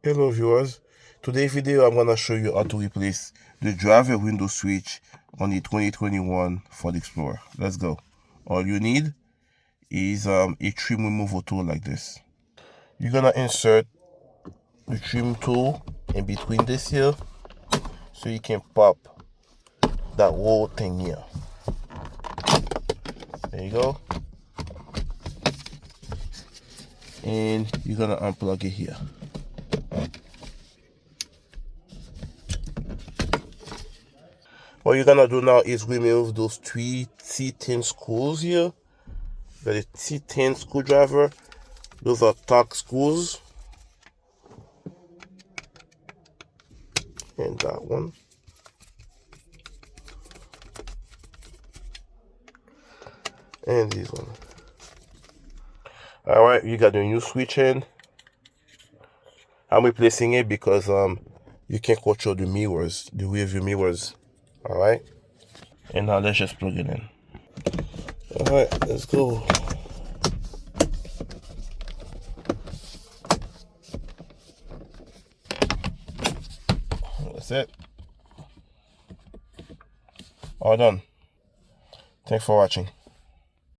Hello viewers, today's video I'm gonna show you how to replace the driver window switch on the 2021 Ford Explorer. Let's go. All you need is a trim removal tool like this. You're gonna insert the trim tool in between this here so you can pop that whole thing here. There you go. And you're gonna unplug it here. What you're gonna do now is remove those three T10 screws here. The T10 screwdriver. Those are torque screws. And that one. And this one. Alright, you got the new switch in. I'm replacing it because you can control the mirrors, the rear view mirrors. Alright. And now let's just plug it in. Alright, let's go. That's it. All done. Thanks for watching.